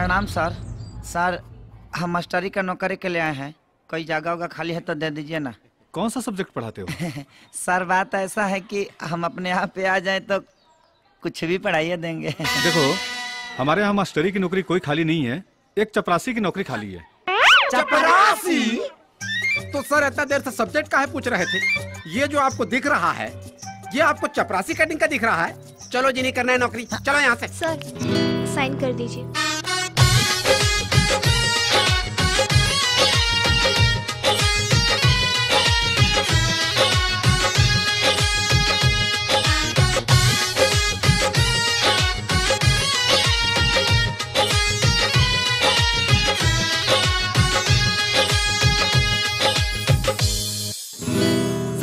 प्रणाम सर। सर हम मास्टरी का नौकरी के लिए आए हैं, कोई जगह होगा खाली है तो दे दीजिए ना। कौन सा सब्जेक्ट पढ़ाते हो? सर बात ऐसा है कि हम अपने यहाँ पे आ जाए तो कुछ भी पढ़ाइए देंगे। देखो हमारे यहाँ मास्टरी की नौकरी कोई खाली नहीं है, एक चपरासी की नौकरी खाली है। चपरासी? तो सर इतना देर से सब्जेक्ट काहे पूछ रहे थे? ये जो आपको दिख रहा है ये आपको चपरासी कटिंग का दिख रहा है। चलो जिन्हें करना है नौकरी, चलो यहाँ से। सर साइन कर दीजिए।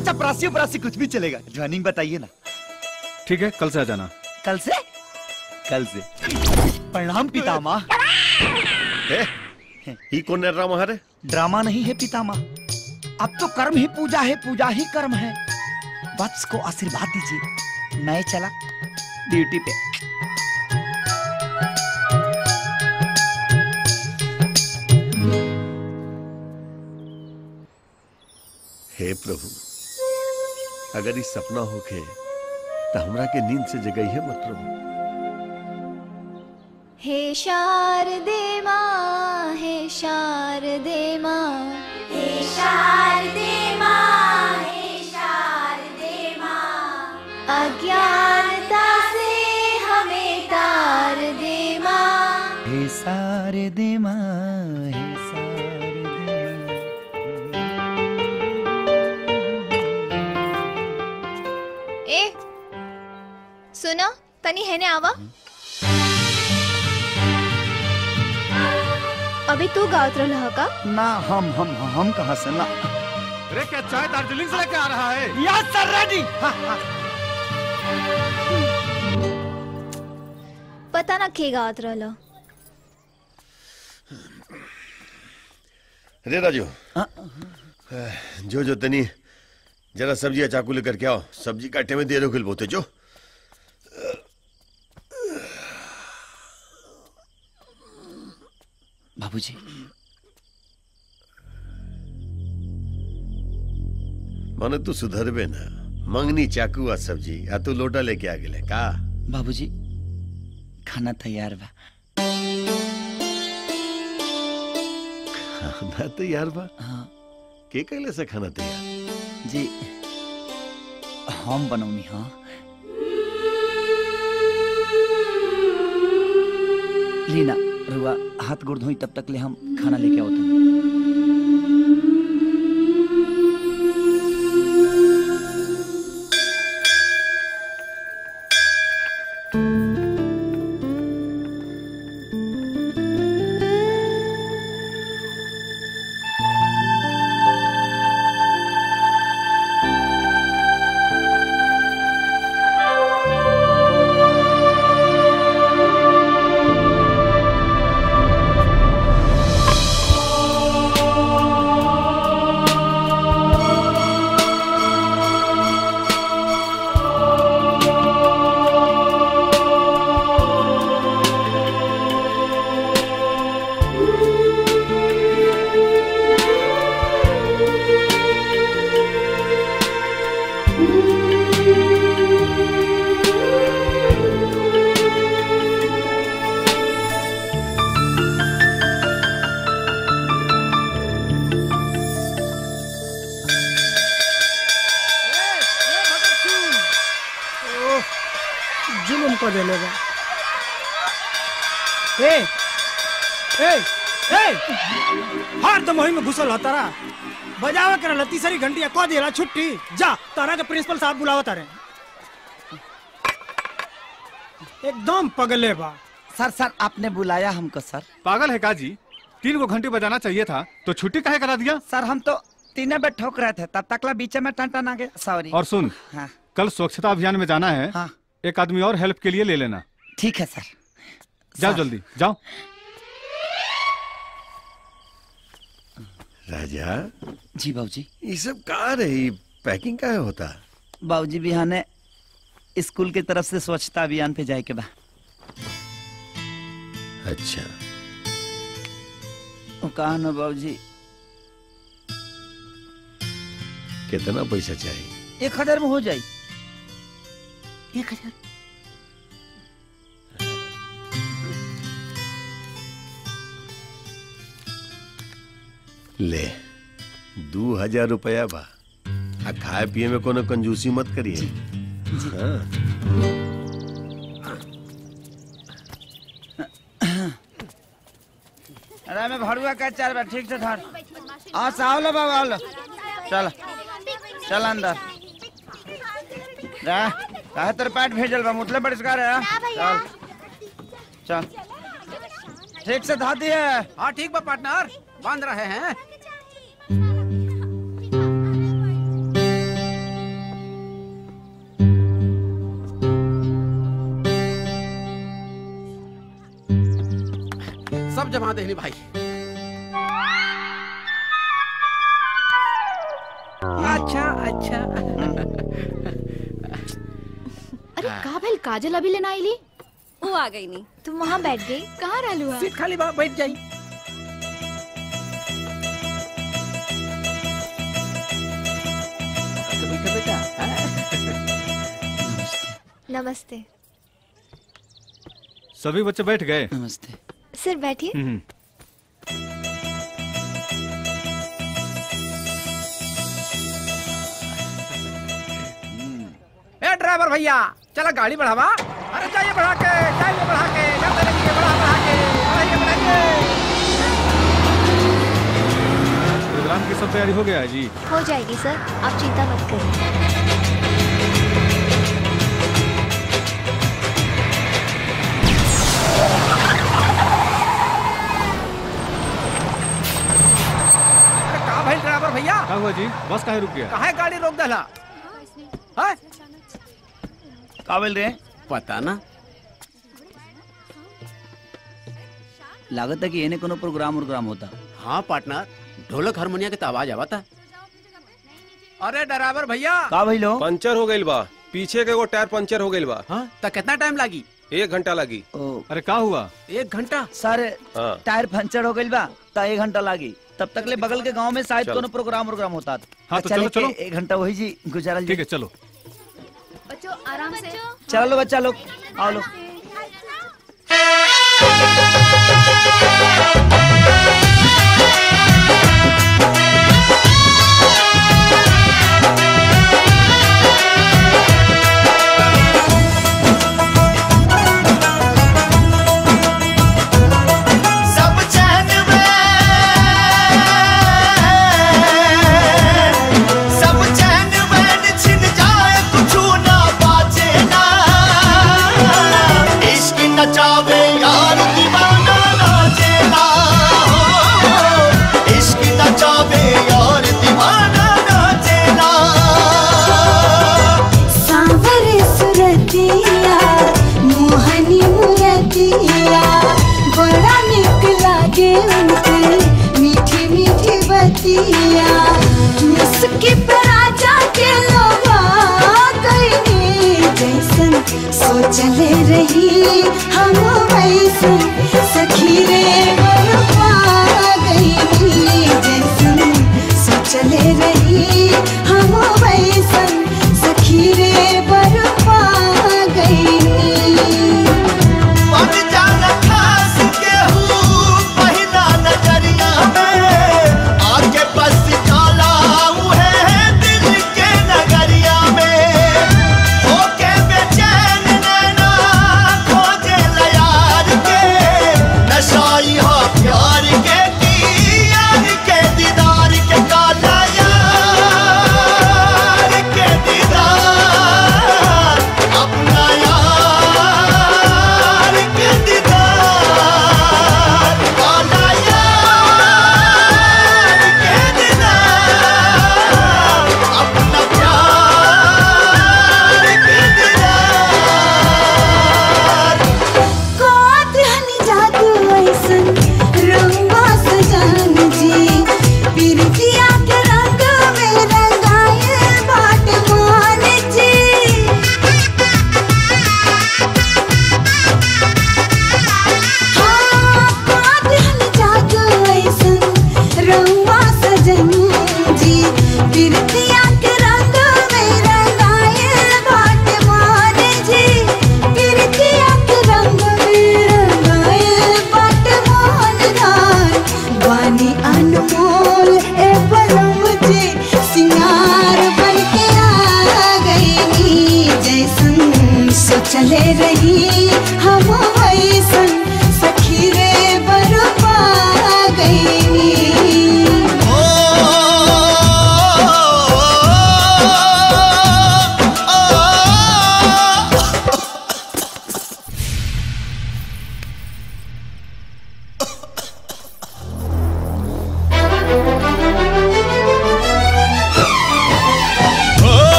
चपरासी उपरासी कुछ भी चलेगा, ज्वाइनिंग बताइए ना। ठीक है, कल से आ जाना। कल से? कल से। प्रणाम पितामह। ही कौन ड्रामा है? ड्रामा नहीं है पितामह, अब तो कर्म ही पूजा है, पूजा ही कर्म है। वत्स को आशीर्वाद दीजिए, मैं चला ड्यूटी पे। हे प्रभु, अगर इस सपना होके तो हमरा के नींद से जगई है मत प्रभु। हे शारदे माँ, हे शारदे माँ, हे शारदे माँ, हे शारदे माँ, अज्ञानता से हमें तार दे माँ। हे शारदे माँ, हे सुनो तनी है ने आवा। अभी तू गावत रहा का? ना हम कहाँ से ना। अरे क्या चाय दार्जिलिंग से लेके आ रहा है? यस सर, रेडी। पता ना के गावत रहा। रे राजू, जो तनी जरा सब्जी चाकू लेकर के आओ, सब्जी काटे में दे दो खिल बोते जो। बाबूजी, माने तू सुधरबे ना। मंगनी चाकू आ सब्जी आ तू लोटा लेके आ गेले का? बाबूजी खाना तैयार बा। खाना तैयार बा? हाँ। के कहले से खाना तैयार? जी हम बनौनी। हाँ लीना रुआ हाथ गोड़ धोई, तब तक ले हम खाना लेके आओ। हर दम वही में घुसल होता रहा। बजावा कर लती सारी घंटिया को देला छुट्टी। जा तारा के प्रिंसिपल साहब बुलावा तारे। एकदम पगले बा। सर आपने बुलाया हमको? सर पागल है का जी? 3 घंटे बजाना चाहिए था तो छुट्टी काहे करा दिया? सर हम तो 3 बजे ठोक रहे थे, तब तक बीच में टन आ गया। सॉरी। और सुन, हाँ। कल स्वच्छता अभियान में जाना है। हाँ। एक आदमी और हेल्प के लिए ले लेना। ठीक है सर। जाओ जल्दी जाओ। राजा जी बाबूजी। ये सब कहाँ रही? पैकिंग का होता? बाबूजी बिहाने स्कूल की तरफ से स्वच्छता अभियान पे जाए के बा। अच्छा कहा ना बाबूजी। कितना पैसा चाहिए? 1000 में हो जाए। 1000 ले 2000 रुपया बा। आ खाए पिए में कोनो कंजूसी मत करिए। हाँ। अरे मैं भरुआ का 4 बार ठीक से धर। आ सावलो बाबा आओ। चल चल अंदर जा। काहे तेरे पेट भेजल बा मुतले बरिष्कार है। चल चल ठीक से धा दिए। हाँ ठीक बा पार्टनर, बांध रहे हैं। सब जमा देनी भाई। अच्छा अच्छा। अरे का भइल, काजल अभी लेना आईली? वो आ गई नहीं, तुम वहाँ बैठ गई। कहाँ रहलू? सीट खाली बा, बैठ जाई। बेटा नमस्ते। सभी बच्चे बैठ गए? नमस्ते सर बैठिए। ए ड्राइवर भैया, चला गाड़ी बढ़ावा। अरे चाहिए बढ़ा के, चाहिए बढ़ा के, जाते रहिए, बढ़ा के, बढ़ाइए बढ़ाइए। प्रोग्राम की सब तैयारी हो गया है जी? हो जाएगी सर, आप चिंता मत करिए। भाई ड्राइवर भैया, क्या हुआ जी? बस काहे रुक गया? काहे गाड़ी रोक दला? हाँ? का बोल रहे? पता ना, लागत है कि इन्हें कोनो प्रोग्राम होता। हाँ पार्टनर, ढोलक हारमोनिया के तो आवाज आवता। अरे ड्राइवर भैया, का भाई लो? पंचर हो गइल बा, पीछे के वो टायर पंचर हो गइल बा। हाँ? तो कितना टाइम लगी? 1 घंटा लगी। अरे का हुआ? 1 घंटा? सर हाँ। टायर पंचर हो गई बा तो 1 घंटा लागी। तब तक ले बगल के गांव में शायद कोनो प्रोग्राम होता। हाँ तो चलो 1 घंटा वही जी गुजारल। ठीक है चलो। बच्चों आराम से चलो बच्चा लोग आओ लोग। नचावे यार दीवाना।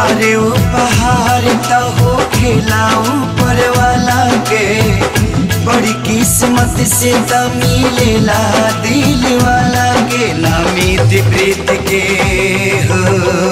अरे उपहार तो हो खेला ऊपर वाला के, बड़ी किस्मत से तो मिलेला दिल वाला के, ना मीत प्रीत के हो।